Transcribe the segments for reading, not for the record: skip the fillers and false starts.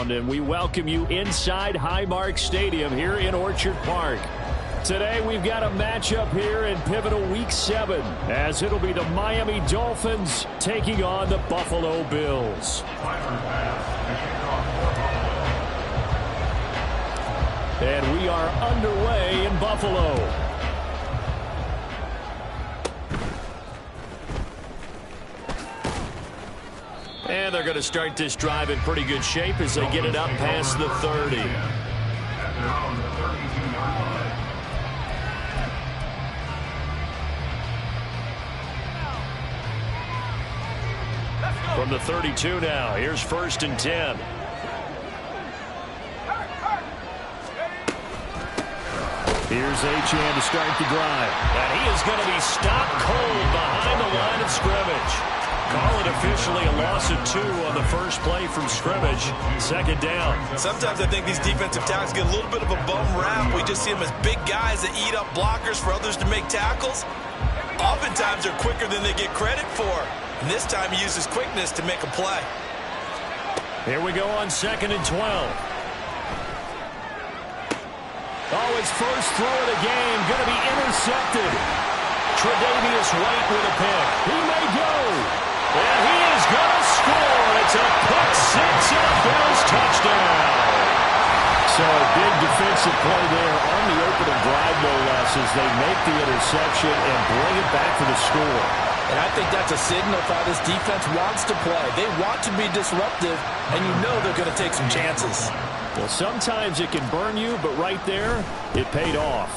around, and we welcome you inside Highmark Stadium here in Orchard Park. Today we've got a matchup here in pivotal Week 7, as it'll be the Miami Dolphins taking on the Buffalo Bills. And we are underway in Buffalo. And they're going to start this drive in pretty good shape as they get it up past the 30. From the 32 now, here's 1st and 10. Here's Achane to start the drive. And he is going to be stopped cold behind the line of scrimmage. Call it officially a loss of 2 on the first play from scrimmage. 2nd down. Sometimes I think these defensive tackles get a little bit of a bum rap. We just see them as big guys that eat up blockers for others to make tackles. Oftentimes they're quicker than they get credit for. And this time he uses quickness to make a play. Here we go on 2nd and 12. Oh, his first throw of the game going to be intercepted. Tre'Davious White with a pick. He may go. And he is going to score. It's a pick 6 and a Bills touchdown. So a big defensive play there on the opening drive, no less, as they make the interception and bring it back to the score. And I think that's a signal of how this defense wants to play. They want to be disruptive, and you know they're going to take some chances. Well, sometimes it can burn you, but right there, it paid off.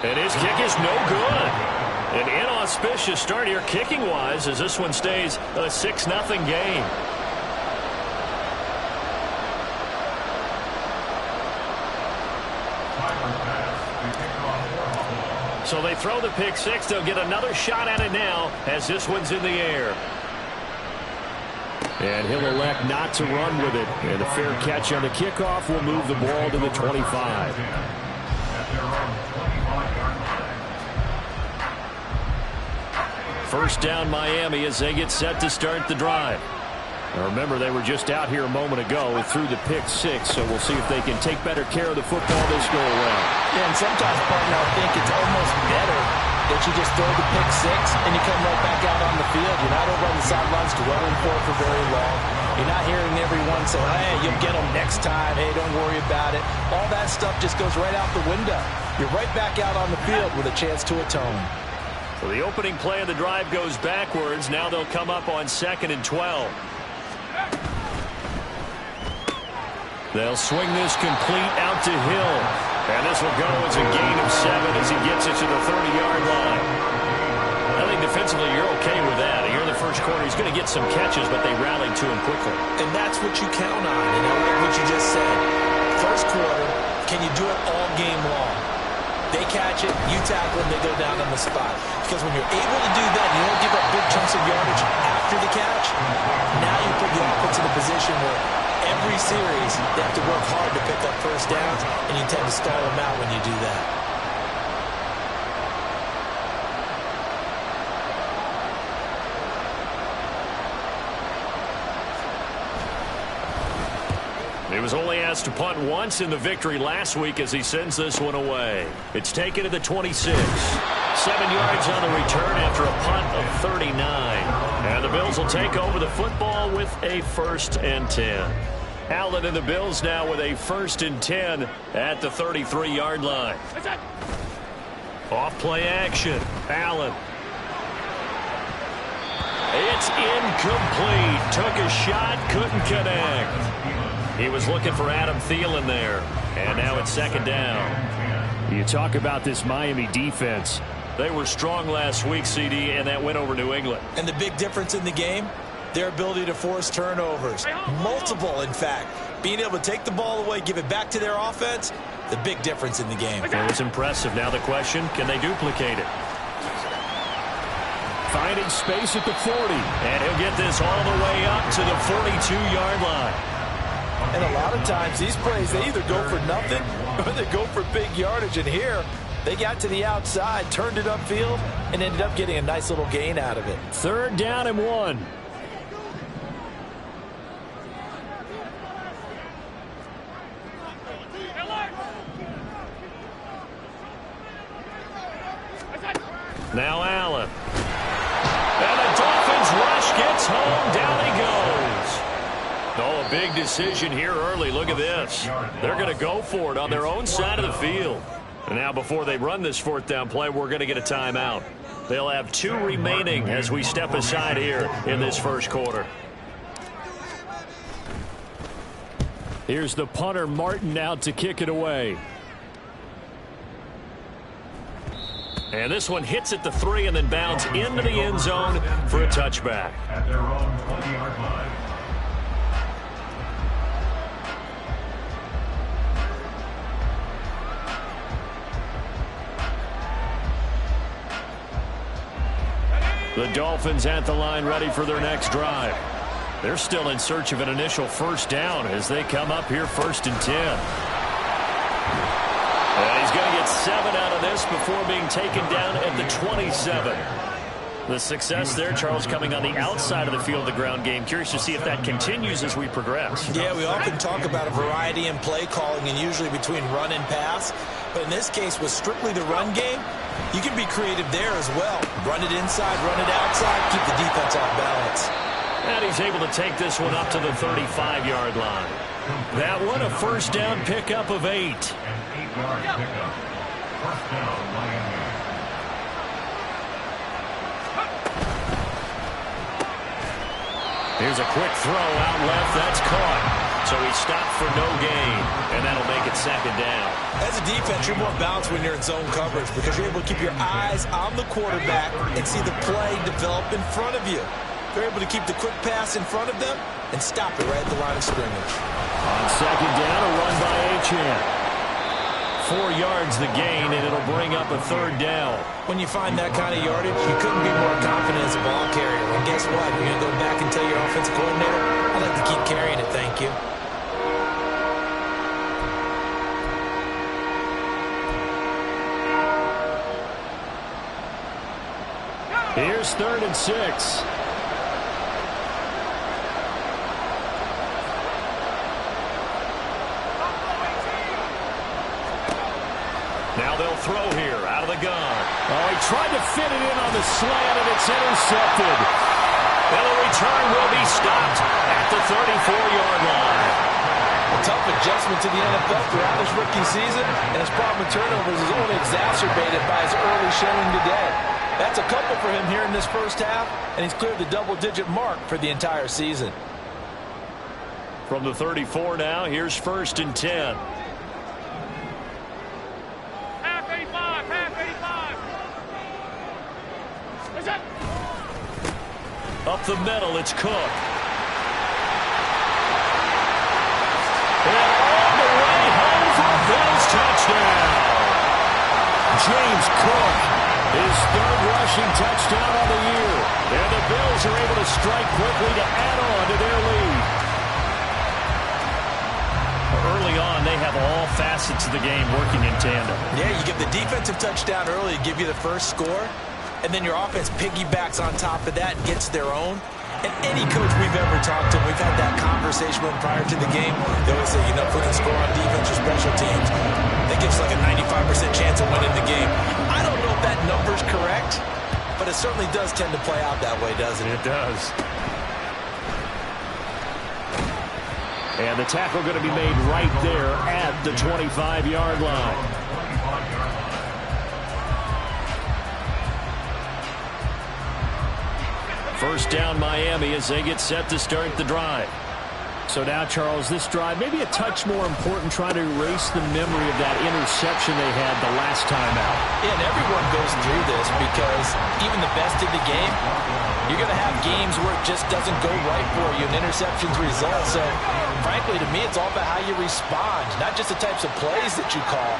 And his kick is no good. An inauspicious start here kicking-wise as this one stays a 6-0 game. So they throw the pick 6. They'll get another shot at it now as this one's in the air. And he'll elect not to run with it. And a fair catch on the kickoff will move the ball to the 25. First down Miami as they get set to start the drive. Now remember, they were just out here a moment ago and threw the pick 6, so we'll see if they can take better care of the football this go around. Yeah, and sometimes, partner, I think it's almost better that you just throw the pick 6 and you come right back out on the field. You're not over on the sidelines dwelling for very long. You're not hearing everyone say, hey, you'll get them next time. Hey, don't worry about it. All that stuff just goes right out the window. You're right back out on the field with a chance to atone. So the opening play of the drive goes backwards. Now they'll come up on 2nd and 12. They'll swing this complete out to Hill. And this will go as a gain of 7 as he gets it to the 30-yard line. I think defensively you're okay with that. Here in the first quarter, he's going to get some catches, but they rallied to him quickly. And that's what you count on, you know, like what you just said. First quarter, can you do it all game long? They catch it, you tackle them, they go down on the spot. Because when you're able to do that, you don't give up big chunks of yardage after the catch, now you put the offense in a position where every series they have to work hard to pick up first downs, and you tend to stall them out when you do that. He was only asked to punt once in the victory last week as he sends this one away. It's taken to the 26. 7 yards on the return after a punt of 39. And the Bills will take over the football with a 1st and 10. Allen and the Bills now with a 1st and 10 at the 33-yard line. Off play action. Allen. It's incomplete. Took a shot, couldn't connect. He was looking for Adam Thielen there. And now it's 2nd down. You talk about this Miami defense. They were strong last week, CD, and that went over New England. And the big difference in the game, their ability to force turnovers. Multiple, in fact. Being able to take the ball away, give it back to their offense, the big difference in the game. It was impressive. Now the question, can they duplicate it? Finding space at the 40. And he'll get this all the way up to the 42-yard line. And a lot of times, these plays, they either go for nothing or they go for big yardage. And here, they got to the outside, turned it upfield, and ended up getting a nice little gain out of it. 3rd down and 1. Now Allen. And the Dolphins rush gets home. Down he goes. Oh, a big decision here early. Look at this. They're going to go for it on their own side of the field. And now before they run this fourth down play, we're going to get a timeout. They'll have 2 remaining as we step aside here in this first quarter. Here's the punter, Martin, out to kick it away. And this one hits at the 3 and then bounds into the end zone for a touchback. At their own 20-yard line. The Dolphins at the line ready for their next drive. They're still in search of an initial first down as they come up here 1st and 10. And he's going to get 7 out of this before being taken down at the 27. The success there, Charles, coming on the outside of the field of the ground game. Curious to see if that continues as we progress. Yeah, we often talk about a variety in play calling and usually between run and pass. But in this case, with strictly the run game, you can be creative there as well. Run it inside, run it outside, keep the defense off balance. And he's able to take this one up to the 35-yard line. That one a first down pickup of 8. An 8-yard pickup. First down, Miami. Here's a quick throw out left. That's caught. So he stopped for no gain, and that'll make it 2nd down. As a defense, you're more balanced when you're in zone coverage because you're able to keep your eyes on the quarterback and see the play develop in front of you. They're able to keep the quick pass in front of them and stop it right at the line of scrimmage. On 2nd down, a run by Achane. 4 yards the gain, and it'll bring up a 3rd down. When you find that kind of yardage, you couldn't be more confident as a ball carrier. And guess what? You're going to go back and tell your offensive coordinator, I'd like to keep carrying it, thank you. Here's 3rd and 6. Now they'll throw here out of the gun. Oh, he tried to fit it in on the slant, and it's intercepted. And the return will be stopped at the 34-yard line. A tough adjustment to the NFL throughout his rookie season, and his problem with turnovers is only exacerbated by his early showing today. That's a couple for him here in this first half, and he's cleared the double-digit mark for the entire season. From the 34 now, here's 1st and 10. Up the middle, it's Cook. And all the way home for a Bills touchdown. James Cook, his 3rd rushing touchdown of the year. And the Bills are able to strike quickly to add on to their lead. Early on, they have all facets of the game working in tandem. Yeah, you get the defensive touchdown early to give you the first score. And then your offense piggybacks on top of that and gets their own. And any coach we've ever talked to, we've had that conversation with prior to the game. They always say, you know, if we can score on defense or special teams, that gives like a 95% chance of winning the game. I don't know if that number's correct, but it certainly does tend to play out that way, doesn't it? It does. And the tackle going to be made right there at the 25-yard line. First down, Miami, as they get set to start the drive. So now, Charles, this drive may be a touch more important, trying to erase the memory of that interception they had the last time out. Yeah, and everyone goes through this because even the best in the game, you're going to have games where it just doesn't go right for you, and interceptions result. So, frankly, to me, it's all about how you respond, not just the types of plays that you call,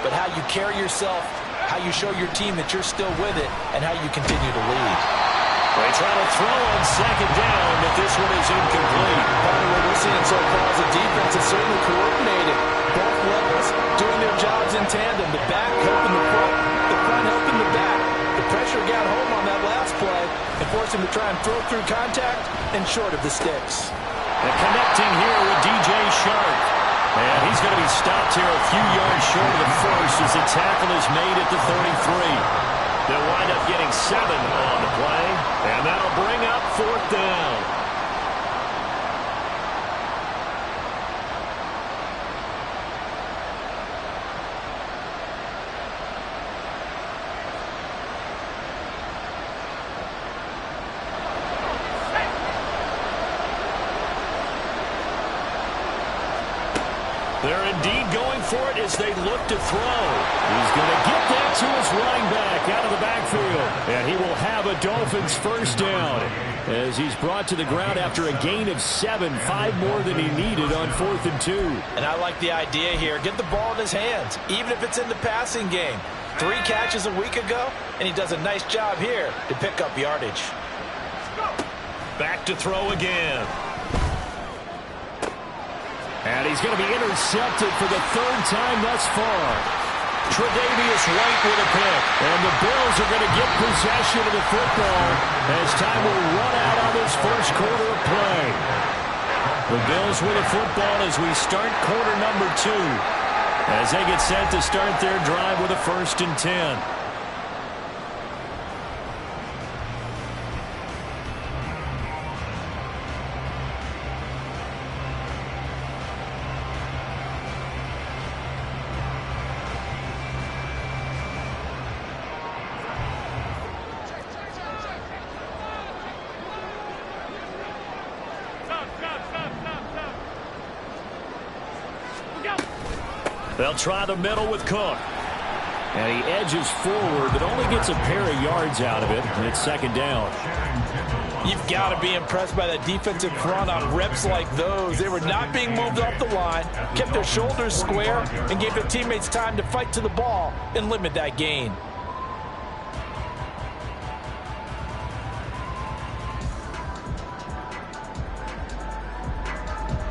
but how you carry yourself, how you show your team that you're still with it, and how you continue to lead. They try to throw on 2nd down, but this one is incomplete. What we're seeing so far is the defense is certainly coordinated. Both levels doing their jobs in tandem. The back helping the front helping the back. The pressure got home on that last play and forced him to try and throw through contact and short of the sticks. And connecting here with DJ Shark. And he's going to be stopped here a few yards short of the first as the tackle is made at the 33. They'll wind up getting 7 on the play, and that'll bring up 4th down. They're indeed going for it as they look to throw. He's going to get that to his running back out of the backfield. And he will have a Dolphins first down as he's brought to the ground after a gain of 7, 5 more than he needed on 4th and 2. And I like the idea here. Get the ball in his hands, even if it's in the passing game. 3 catches a week ago, and he does a nice job here to pick up yardage. Back to throw again. And he's going to be intercepted for the 3rd time thus far. Tre'Davious White with a pick. And the Bills are going to get possession of the football as time will run out on this first quarter of play. The Bills with the football as we start quarter number 2. As they get set to start their drive with a 1st and 10. They'll try the middle with Cook. And he edges forward, but only gets a pair of yards out of it, and it's 2nd down. You've got to be impressed by that defensive front on reps like those. They were not being moved off the line, kept their shoulders square, and gave their teammates time to fight to the ball and limit that gain.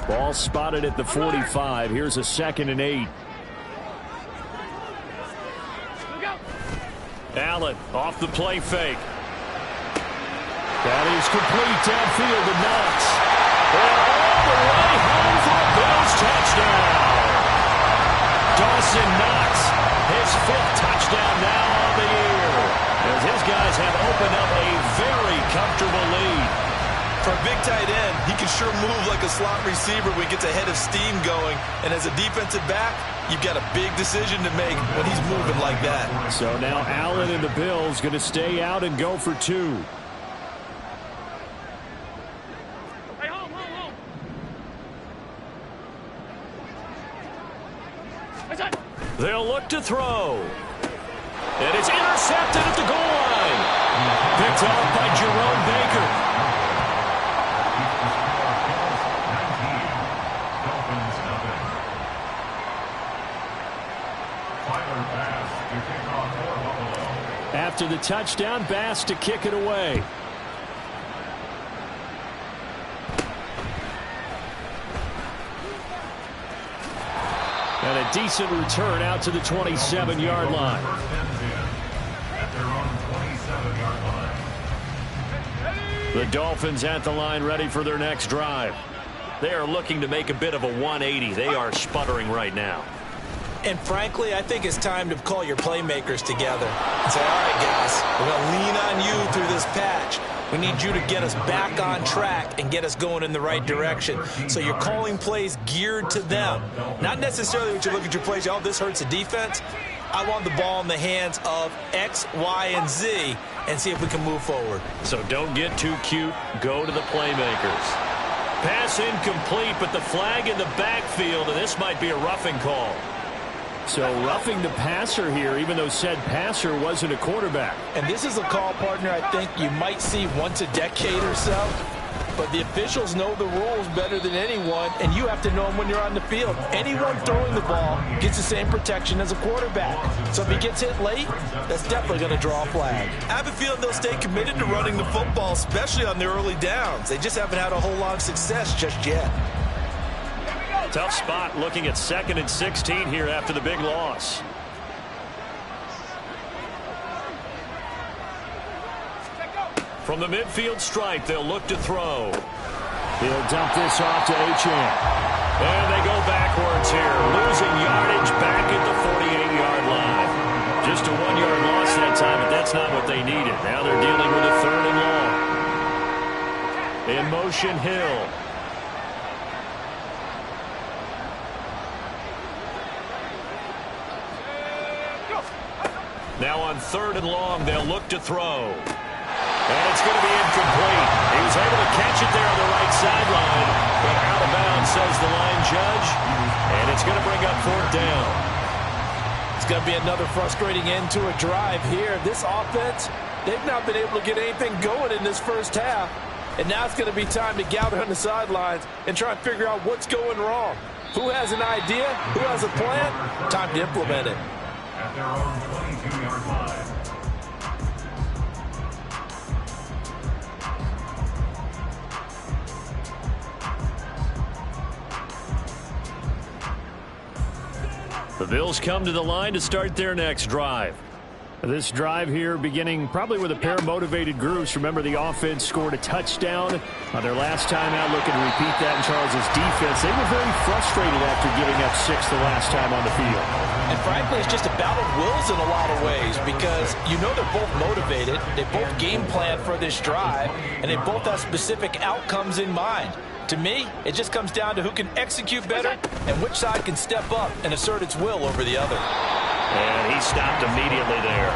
Ball spotted at the 45. Here's a 2nd and 8. Allen off the play fake. That is complete downfield to Knox. And all the way home for a Bills touchdown. Dawson Knox, his 5th touchdown now on the year. As his guys have opened up a very comfortable lead. For a big tight end, he can sure move like a slot receiver when he gets a head of steam going. And as a defensive back, you've got a big decision to make when he's moving like that. So now Allen and the Bills going to stay out and go for 2. Hey, hold. They'll look to throw. And it's intercepted at the goal line. Picked off by Jerome Baker. After the touchdown, Bass to kick it away. And a decent return out to the 27-yard line. The Dolphins at the line ready for their next drive. They are looking to make a bit of a 180. They are sputtering right now. And frankly, I think it's time to call your playmakers together and say, all right, guys, we're going to lean on you through this patch. We need you to get us back on track and get us going in the right direction. So you're calling plays geared to them. Not necessarily when you look at your plays, oh, this hurts the defense. I want the ball in the hands of X, Y, and Z and see if we can move forward. So don't get too cute. Go to the playmakers. Pass incomplete, but the flag in the backfield, and this might be a roughing call. So roughing the passer here, even though said passer wasn't a quarterback. And this is a call, partner, I think you might see once a decade or so. But the officials know the rules better than anyone, and you have to know them when you're on the field. Anyone throwing the ball gets the same protection as a quarterback. So if he gets hit late, that's definitely going to draw a flag. I have a feeling they'll stay committed to running the football, especially on the early downs. They just haven't had a whole lot of success just yet. Tough spot looking at 2nd and 16 here after the big loss. From the midfield stripe, they'll look to throw. He'll dump this off to Achane. And they go backwards here, losing yardage back at the 48-yard line. Just a 1-yard loss that time, but then that's not what they needed. Now they're dealing with a 3rd and long. In motion, Hill. Now on 3rd and long, they'll look to throw. And it's going to be incomplete. He was able to catch it there on the right sideline, but out of bounds, says the line judge. And it's going to bring up 4th down. It's going to be another frustrating end to a drive here. This offense, they've not been able to get anything going in this first half. And now it's going to be time to gather on the sidelines and try and figure out what's going wrong. Who has an idea? Who has a plan? Time to implement it. At their own 22-yard line. The Bills come to the line to start their next drive. This drive here beginning probably with a pair of motivated groups. Remember, the offense scored a touchdown on their last time out, looking to repeat that in Charles's defense. They were very frustrated after giving up 6 the last time on the field. And frankly, it's just a battle of wills in a lot of ways because you know they're both motivated. They both game plan for this drive, and they both have specific outcomes in mind. To me, it just comes down to who can execute better and which side can step up and assert its will over the other. And he stopped immediately there.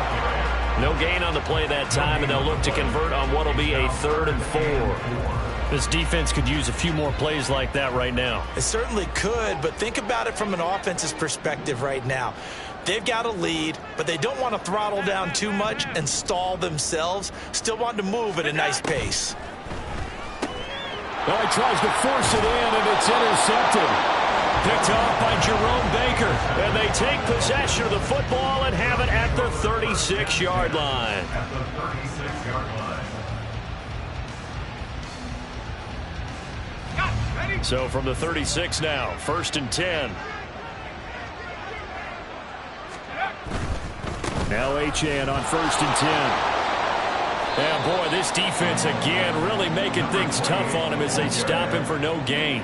No gain on the play that time, and they'll look to convert on what will be a 3rd and 4. This defense could use a few more plays like that right now. It certainly could, but think about it from an offense's perspective right now. They've got a lead, but they don't want to throttle down too much and stall themselves. Still want to move at a nice pace. Well, he tries to force it in, and it's intercepted. Picked off by Jerome Baker. And they take possession of the football and have it at the 36-yard line. At the 36-yard line. So from the 36 now, 1st and 10. Now Achane on 1st and 10. Yeah, boy, this defense again really making things tough on him as they stop him for no gain.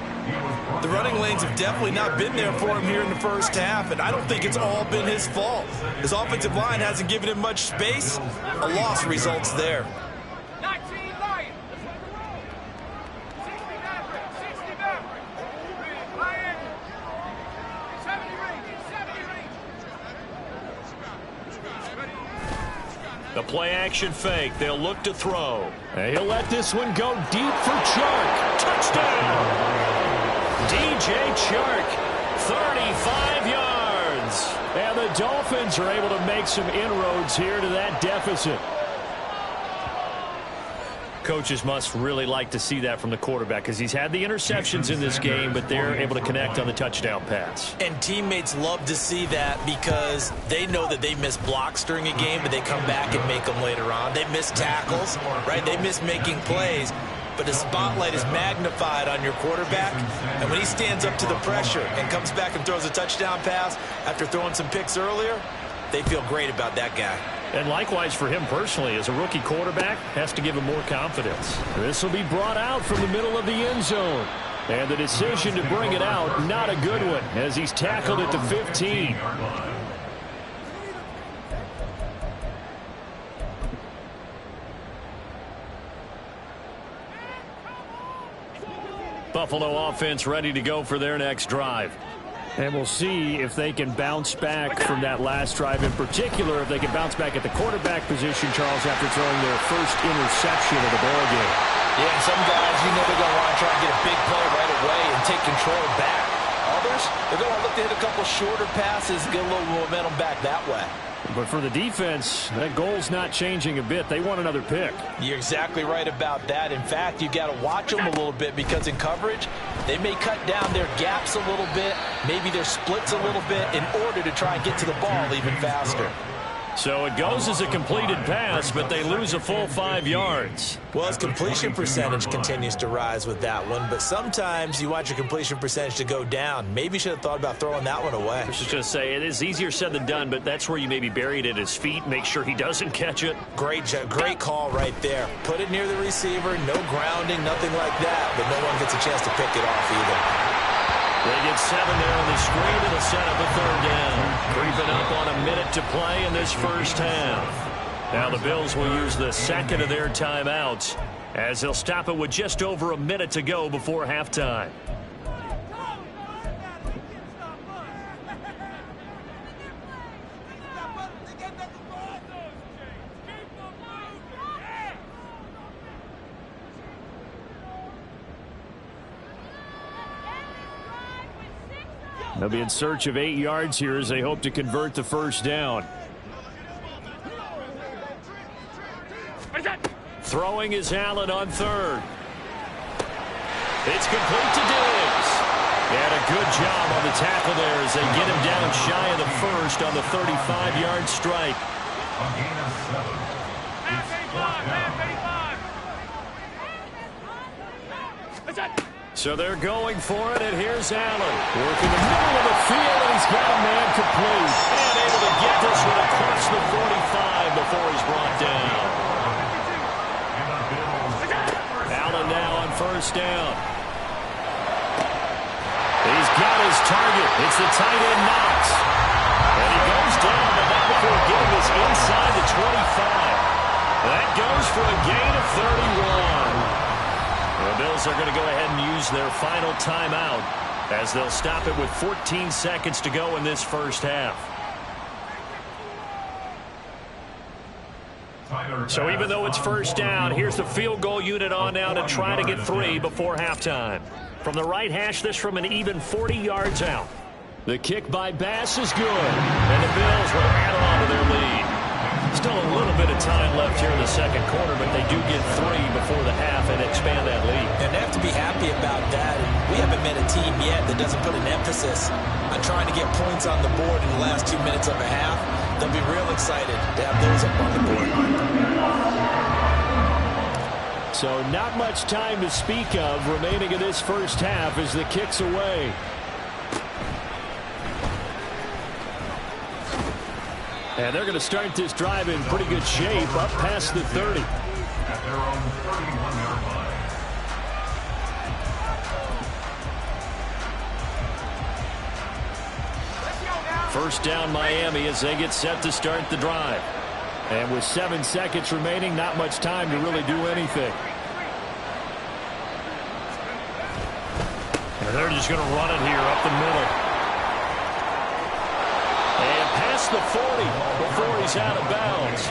The running lanes have definitely not been there for him here in the first half, and I don't think it's all been his fault. His offensive line hasn't given him much space. A loss results there. 19 Lions. 60 Maverick. 60 Maverick. Lion. 70 Rangers. 70 Rangers. The play action fake. They'll look to throw. And he'll let this one go deep for Chark. Touchdown! DJ Chark, 35 yards. And the Dolphins are able to make some inroads here to that deficit. Coaches must really like to see that from the quarterback because he's had the interceptions in this game, but they're able to connect on the touchdown pass. And teammates love to see that because they know that they miss blocks during a game, but they come back and make them later on. They miss tackles, right? They miss making plays. But the spotlight is magnified on your quarterback, and when he stands up to the pressure and comes back and throws a touchdown pass after throwing some picks earlier, they feel great about that guy. And likewise for him personally, as a rookie quarterback, has to give him more confidence. This will be brought out from the middle of the end zone. And the decision to bring it out, not a good one, as he's tackled at the 15. Buffalo offense ready to go for their next drive. And we'll see if they can bounce back from that last drive, in particular if they can bounce back at the quarterback position, Charles, after throwing their first interception of the ballgame. Yeah, and some guys, you know they're going to want to try and get a big play right away and take control back. Others, they're going to look to hit a couple shorter passes, get a little momentum back that way. But for the defense, that goal's not changing a bit. They want another pick. You're exactly right about that. In fact, you've got to watch them a little bit because in coverage, they may cut down their gaps a little bit, maybe their splits a little bit in order to try and get to the ball even faster. So it goes as a completed pass, but they lose a full 5 yards. Well, his completion percentage continues to rise with that one, but sometimes you want your completion percentage to go down. Maybe you should have thought about throwing that one away. I was just going to say, it is easier said than done, but that's where you maybe bury it at his feet, make sure he doesn't catch it. Great call right there. Put it near the receiver, no grounding, nothing like that, but no one gets a chance to pick it off either. They get 7 there on the screen. It'll set up a 3rd down. Creeping up on a minute to play in this first half. Now the Bills will use the second of their timeouts as they'll stop it with just over a minute to go before halftime. They'll be in search of 8 yards here as they hope to convert the first down. Throwing is Allen on third. It's complete to Diggs. And a good job on the tackle there as they get him down shy of the first on the 35-yard strike. A gain of 7. It's fourth down. So they're going for it, and here's Allen. Working the middle of the field, and he's got a man complete. And able to get this one across the 45 before he's brought down. Allen now on first down. He's got his target. It's the tight end Knox. And he goes down, but not before getting this inside the 25. That goes for a gain of 31. The Bills are going to go ahead and use their final timeout as they'll stop it with 14 seconds to go in this first half. So even though it's first down, here's the field goal unit on now to try to get 3 before halftime. From the right hash, this from an even 40 yards out. The kick by Bass is good, and the Bills will add on to their lead. Still a little bit of time left here in the second quarter, but they do get 3 before the half and expand that lead. And they have to be happy about that. We haven't met a team yet that doesn't put an emphasis on trying to get points on the board in the last 2 minutes of a half. They'll be real excited to have those up on the board. So not much time to speak of remaining in this first half as the kick's away. And they're going to start this drive in pretty good shape up past the 30. At their own 31-yard line. First down Miami as they get set to start the drive. And with 7 seconds remaining, not much time to really do anything. And they're just going to run it here up the middle. And past the 40 before he's out of bounds.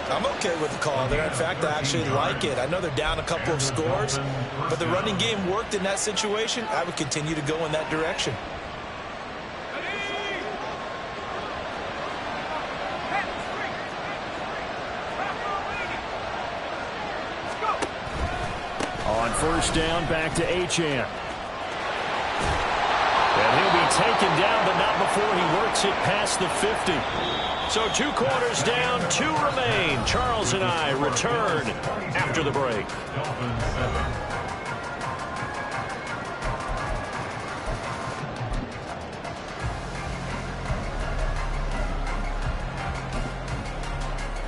I'm okay with the call there. In fact, I actually like it. I know they're down a couple of scores, but the running game worked in that situation. I would continue to go in that direction. On first down, back to Achane. And he'll be taken down, but not before he works it past the 50. So 2 quarters down, 2 remain. Charles and I return after the break.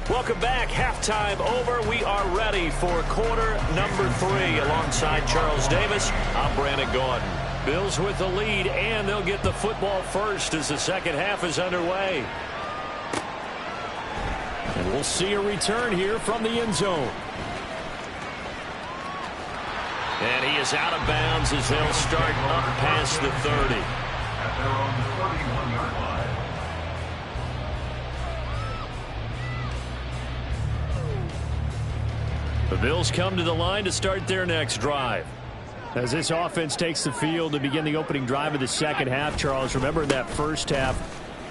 Welcome back. Halftime over. We are ready for quarter number 3. Alongside Charles Davis, I'm Brandon Gordon. Bills with the lead, and they'll get the football first as the second half is underway. And we'll see a return here from the end zone. And he is out of bounds as they'll start up past the 30. At their own 31-yard line. The Bills come to the line to start their next drive. As this offense takes the field to begin the opening drive of the second half, Charles, remember in that first half,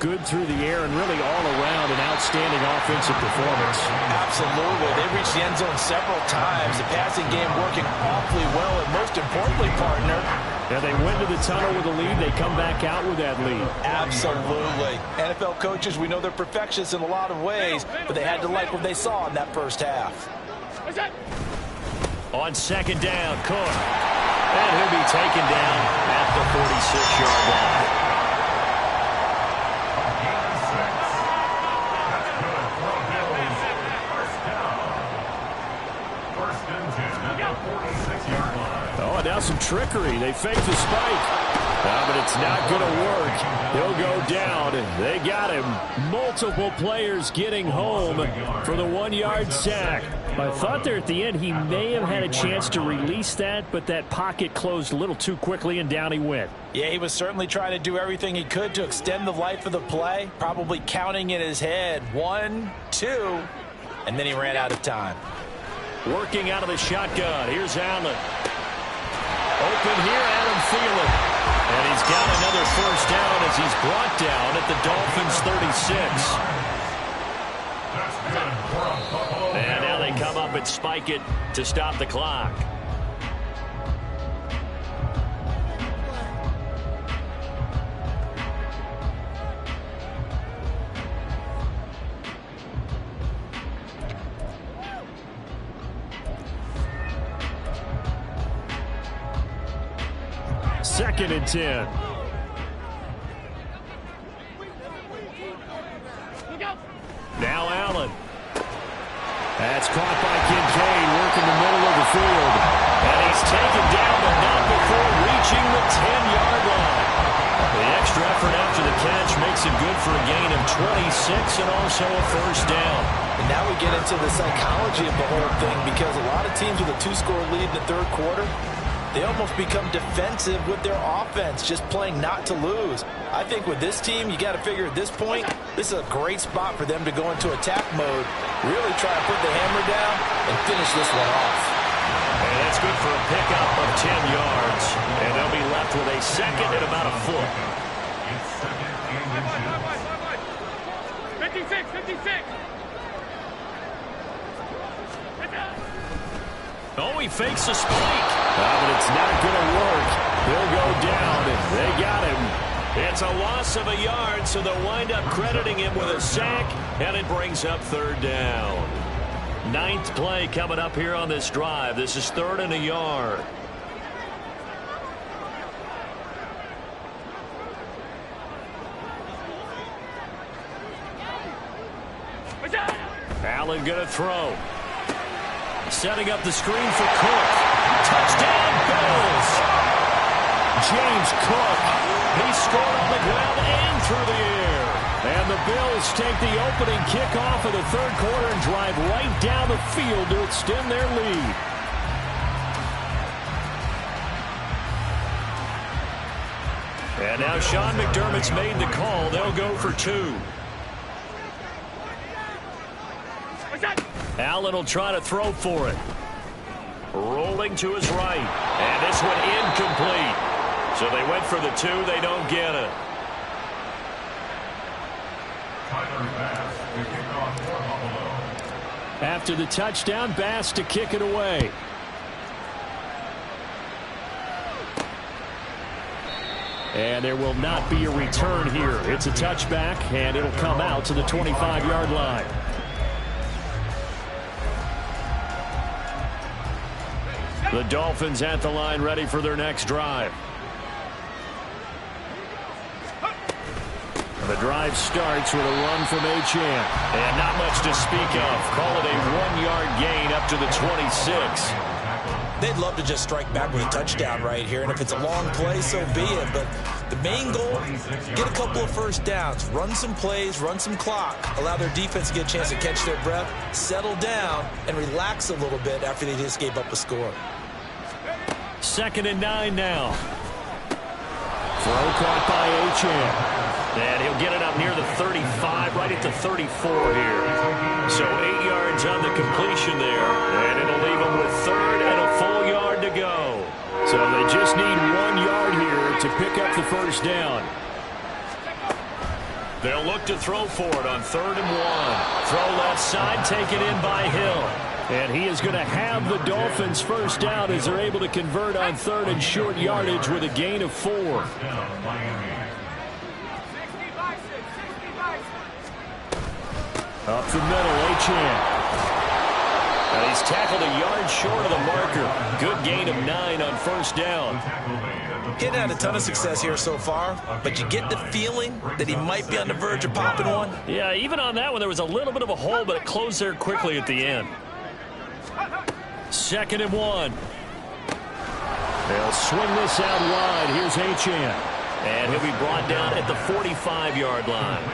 good through the air and really all around an outstanding offensive performance. Absolutely. They reached the end zone several times. The passing game working awfully well, and most importantly, partner, and they went to the tunnel with a lead. They come back out with that lead. Absolutely. NFL coaches, we know they're perfectionists in a lot of ways, but they had to like what they saw in that first half. On second down, Cook. And he'll be taken down at the 46-yard line. First and 10 at the 46-yard line. Oh, and now some trickery. They fake the spike. But it's not going to work. He'll go down. They got him. Multiple players getting home for the 1-yard sack. I thought there at the end he may have had a chance to release that, but that pocket closed a little too quickly, and down he went. Yeah, he was certainly trying to do everything he could to extend the life of the play, probably counting in his head 1, 2, and then he ran out of time. Working out of the shotgun. Here's Allen. Open here, Adam Thielen. And he's got another first down as he's brought down at the Dolphins' 36. And now they come up and spike it to stop the clock. Second and 10. Now Allen. That's caught by Kincaid, working the middle of the field. And he's taken down, but not before reaching the 10-yard line. The extra effort after the catch makes it good for a gain of 26 and also a first down. And now we get into the psychology of the whole thing, because a lot of teams with a 2-score lead in the third quarter, they almost become defensive with their offense, just playing not to lose. I think with this team, you got to figure at this point, this is a great spot for them to go into attack mode, really try to put the hammer down and finish this one off. And that's good for a pickup of 10 yards. And they'll be left with a second and about a foot. 56, 56. Oh, he fakes a spike. But it's not going to work. He'll go down. They got him. It's a loss of a yard, so they'll wind up crediting him with a sack, and it brings up third down. 9th play coming up here on this drive. This is 3rd and a yard. Allen going to throw. Setting up the screen for Cook. Touchdown, Bills! James Cook. He scored on the ground and through the air. And the Bills take the opening kickoff of the third quarter and drive right down the field to extend their lead. And now Sean McDermott's made the call. They'll go for 2. Allen will try to throw for it. Rolling to his right. And this one incomplete. So they went for the 2. They don't get it. After the touchdown, Bass to kick it away. And there will not be a return here. It's a touchback, and it'll come out to the 25-yard line. The Dolphins at the line, ready for their next drive. The drive starts with a run from Achane. And not much to speak of. Call it a 1-yard gain up to the 26. They'd love to just strike back with a touchdown right here, and if it's a long play, so be it. But the main goal, get a couple of first downs, run some plays, run some clock, allow their defense to get a chance to catch their breath, settle down, and relax a little bit after they just gave up a score. 2nd and 9 now. Throw caught by Achane. And he'll get it up near the 35, right at the 34 here. So 8 yards on the completion there, and it'll leave him with 3rd and a full yard to go. So they just need 1 yard here to pick up the first down. They'll look to throw for it on 3rd and 1. Throw left side, taken in by Hill. And he is going to have the Dolphins first down as they're able to convert on 3rd and short yardage with a gain of 4. Up the middle, Achane. And he's tackled a yard short of the marker. Good gain of 9 on first down. He hadn't had a ton of success here so far, but you get the feeling that he might be on the verge of popping one. Yeah, even on that one, there was a little bit of a hole, but it closed there quickly at the end. 2nd and 1. They'll swing this out wide. Here's Achane. And he'll be brought down at the 45-yard line.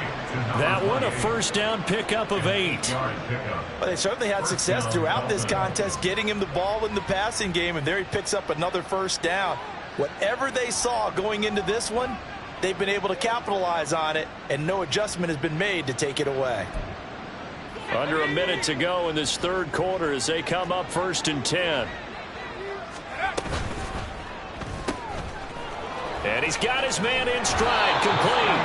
That one, a first down pickup of 8. Well, they certainly had success throughout this contest, getting him the ball in the passing game, and there he picks up another first down. Whatever they saw going into this one, they've been able to capitalize on it, and no adjustment has been made to take it away. Under a minute to go in this third quarter as they come up 1st and 10. And he's got his man in stride, complete.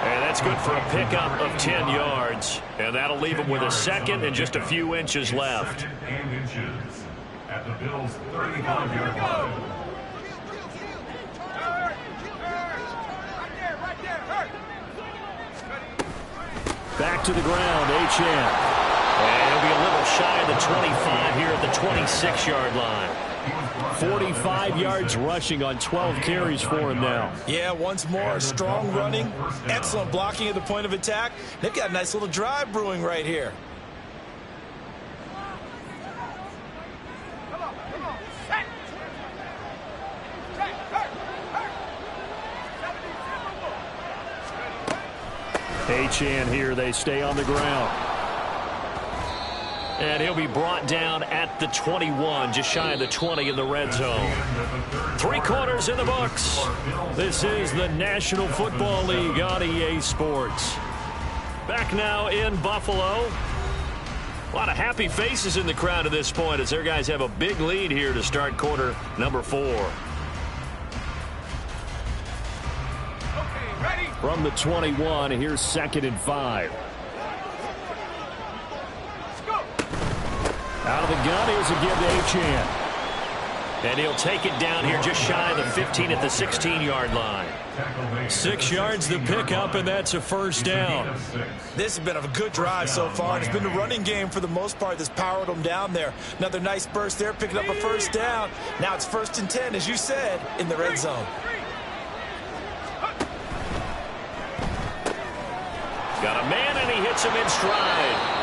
And that's good for a pickup of 10 yards. And that'll leave him with a second and just a few inches left. At the Bills' 35-yard line. Back to the ground, Achane. And he'll be a little shy of the 25 here at the 26-yard line. 45 yards rushing on 12 carries for him now. Yeah, once more, strong running, excellent blocking at the point of attack. They've got a nice little drive brewing right here. Achane here, they stay on the ground. And he'll be brought down at the 21, just shy of the 20 in the red zone. 3 quarters in the books. This is the National Football League on EA Sports. Back now in Buffalo. A lot of happy faces in the crowd at this point as their guys have a big lead here to start quarter number 4. Okay, ready? From the 21, here's 2nd and 5. Out of the gun, here's a give to Achane. And he'll take it down here just shy of the 15 at the 16-yard line. 6 yards the pickup, and that's a first down. This has been a good drive so far. It's been the running game for the most part that's powered them down there. Another nice burst there, picking up a first down. Now it's 1st and 10, as you said, in the red zone. Got a man, and he hits him in stride.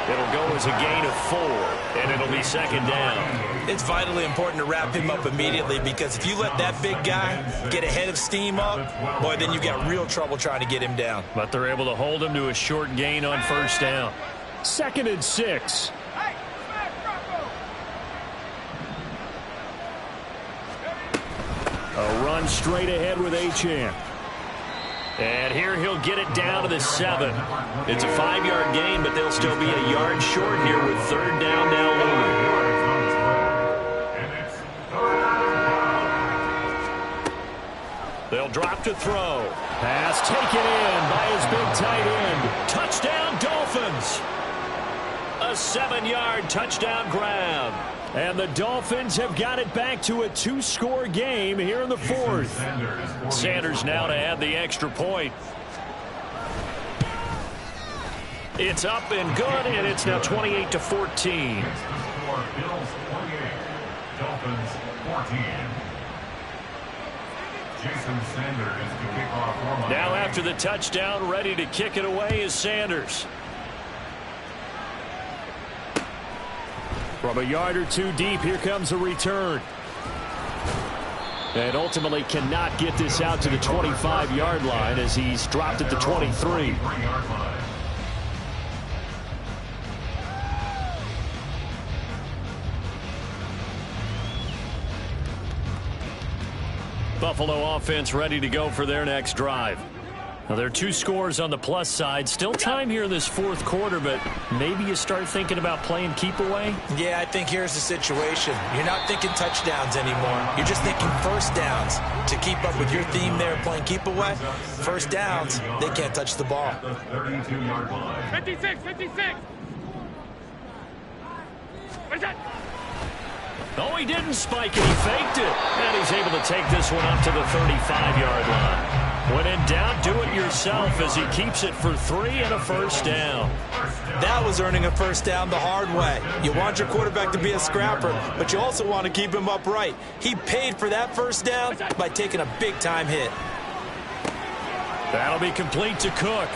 It'll go as a gain of 4, and it'll be 2nd down. It's vitally important to wrap him up immediately because if you let that big guy get ahead of steam up, boy, then you got real trouble trying to get him down. But they're able to hold him to a short gain on first down. 2nd and 6. A run straight ahead with Achane. And here he'll get it down to the 7. It's a 5-yard gain, but they'll still be a yard short here with 3rd down now looming. They'll drop to throw. Pass taken in by his big tight end. Touchdown, Dolphins. A 7-yard touchdown grab. And the Dolphins have got it back to a 2-score game here in the 4th. Sanders now to add the extra point. It's up and good, and it's now 28-14. Bills 28, Dolphins 14. Jason Sanders to kick off for Miami. Now after the touchdown, ready to kick it away is Sanders. From a yard or 2 deep, here comes a return. And ultimately cannot get this out to the 25-yard line as he's dropped at the 23. Buffalo offense ready to go for their next drive. Now, there are 2 scores on the plus side. Still time here in this 4th quarter, but maybe you start thinking about playing keep away? Yeah, I think here's the situation. You're not thinking touchdowns anymore. You're just thinking first downs. To keep up with your theme there, playing keep away, first downs, they can't touch the ball. 32-yard line. 56, 56. What is that? No, he didn't spike it. He faked it. And he's able to take this one up to the 35-yard line. When in doubt, do it yourself as he keeps it for 3 and a first down. That was earning a first down the hard way. You want your quarterback to be a scrapper, but you also want to keep him upright. He paid for that first down by taking a big-time hit. That'll be complete to Cook.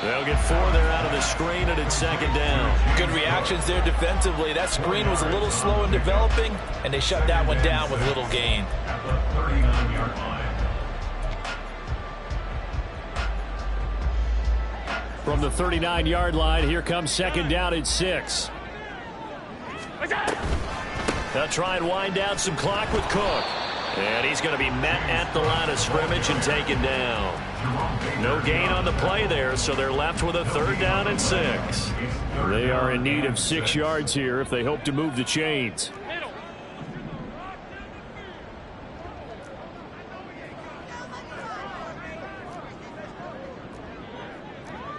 They'll get 4 there out of the screen, and it's 2nd down. Good reactions there defensively. That screen was a little slow in developing, and they shut that one down with little gain. At the 39-yard line. From the 39-yard line, here comes second down at 6. They'll try and wind down some clock with Cook. And he's going to be met at the line of scrimmage and taken down. No gain on the play there, so they're left with a third down and 6. They are in need of 6 yards here if they hope to move the chains.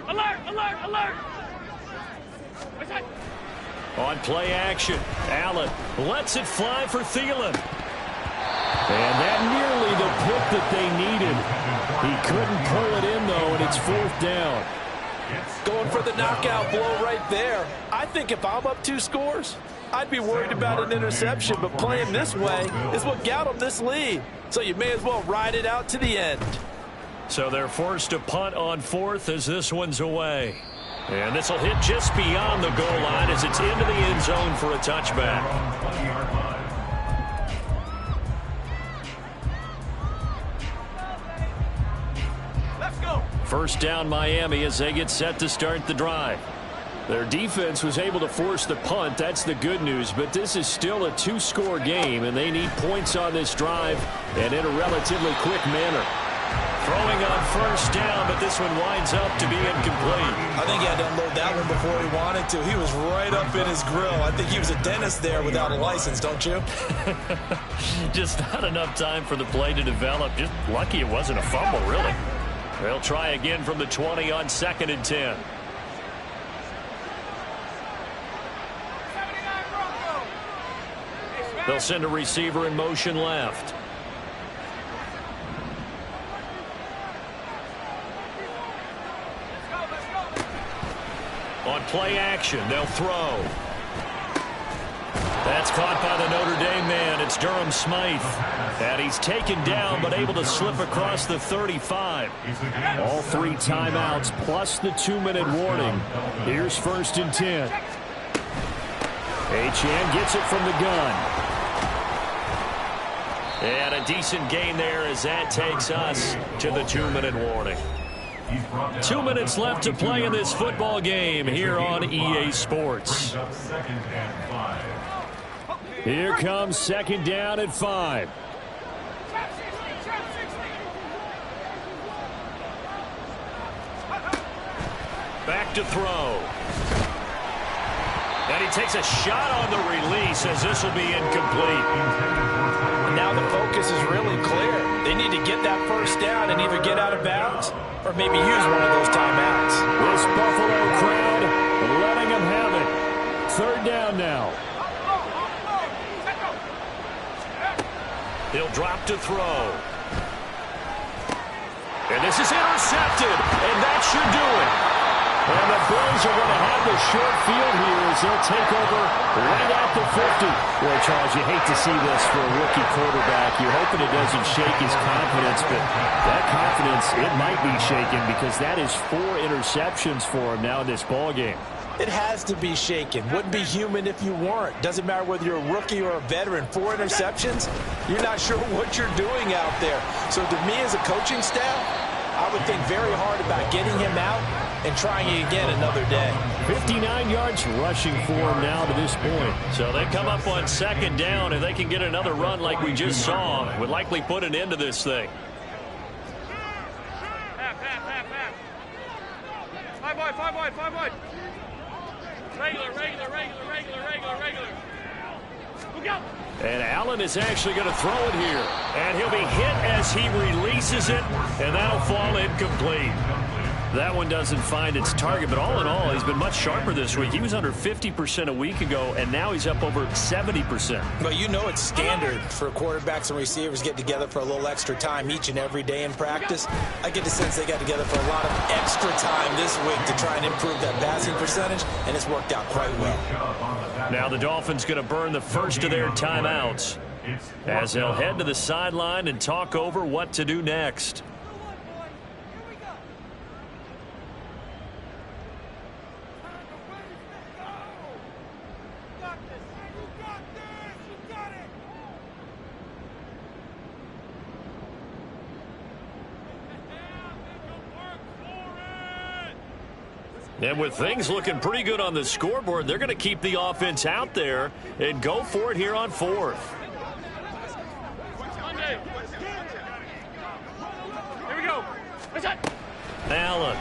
Alert! Alert! Alert! On play action, Allen lets it fly for Thielen. And that nearly the pick that they needed. He couldn't pull it in, though, and it's 4th down. Going for the knockout blow right there. I think if I'm up 2 scores, I'd be worried about an interception, but playing this way is what got them this lead. So you may as well ride it out to the end. So they're forced to punt on 4th as this one's away. And this will hit just beyond the goal line as it's into the end zone for a touchback. First down Miami as they get set to start the drive. Their defense was able to force the punt. That's the good news. But this is still a 2-score game, and they need points on this drive and in a relatively quick manner. Throwing on first down, but this one winds up to be incomplete. I think he had to unload that one before he wanted to. He was right up in his grill. I think he was a dentist there without a license, don't you? Just not enough time for the play to develop. Just lucky it wasn't a fumble, really. They'll try again from the 20 on 2nd and 10. They'll send a receiver in motion left. On play action, they'll throw. That's caught by the Notre Dame man. It's Durham Smythe. And he's taken down but able to slip across the 35. All 3 timeouts plus the 2-minute warning. Here's 1st and 10. Achane gets it from the gun. And a decent gain there as that takes us to the 2-minute warning. 2 minutes left to play in this football game here on EA Sports. Here comes second down at 5. Back to throw. And he takes a shot on the release as this will be incomplete. Now the focus is really clear. They need to get that first down and either get out of bounds or maybe use one of those timeouts. This Buffalo crowd letting them have it. 3rd down now. He'll drop to throw. And this is intercepted, and that should do it. And the Bills are going to have the short field here as they'll take over right at the 50. Boy, Charles, you hate to see this for a rookie quarterback. You're hoping it doesn't shake his confidence, but that confidence, it might be shaken because that is 4 interceptions for him now in this ballgame. It has to be shaken. Wouldn't be human if you weren't. Doesn't matter whether you're a rookie or a veteran. 4 interceptions, you're not sure what you're doing out there. So to me as a coaching staff, I would think very hard about getting him out and trying it again another day. 59 yards rushing for him now to this point. So they come up on second down, and they can get another run like we just saw. Would likely put an end to this thing. Half. 5 wide. Regular. Look out. And Allen is actually going to throw it here. And he'll be hit as he releases it, and that'll fall incomplete. That one doesn't find its target, but all in all, he's been much sharper this week. He was under 50% a week ago, and now he's up over 70%. Well, you know it's standard for quarterbacks and receivers get together for a little extra time each and every day in practice. I get the sense they got together for a lot of extra time this week to try and improve that passing percentage, and it's worked out quite well. Now the Dolphins going to burn the first of their timeouts as they'll head to the sideline and talk over what to do next. And with things looking pretty good on the scoreboard, they're going to keep the offense out there and go for it here on fourth. Here we go. What's that? Allen.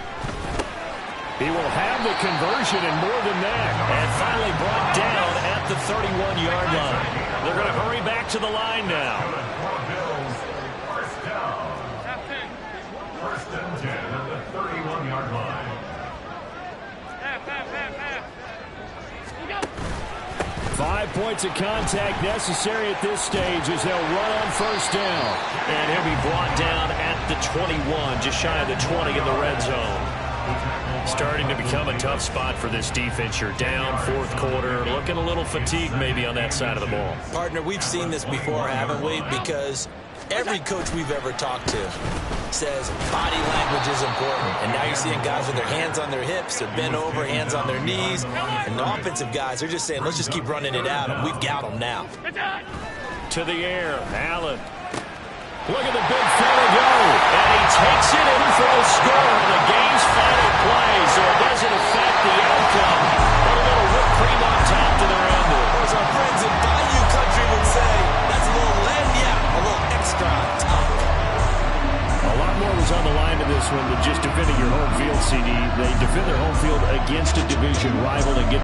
He will have the conversion and more than that. And finally brought down at the 31-yard line. They're going to hurry back to the line now. First down. First and 10 at the 31-yard line. Half. Look out. 5 points of contact necessary at this stage as they'll run on first down. And he'll be brought down at the 21, just shy of the 20 in the red zone. Starting to become a tough spot for this defense. You're down fourth quarter, looking a little fatigued maybe on that side of the ball. Partner, we've seen this before, haven't we? Because every coach we've ever talked to says body language is important. And now you're seeing guys with their hands on their hips, they're bent over, hands on their knees. And the offensive guys, they're just saying, let's just keep running it at them. We've got them now. To the air, Allen. Look at the big fella go. And he takes it in for the score on the game's final play, so it doesn't affect the outcome. But a little whipped cream on top to their end. As our friends in Bayou Country would say, that's a little lagniappe, a little extra on top. A lot more was on the line to this one than just defending your home field, CD. They defend their home field against a division rival and get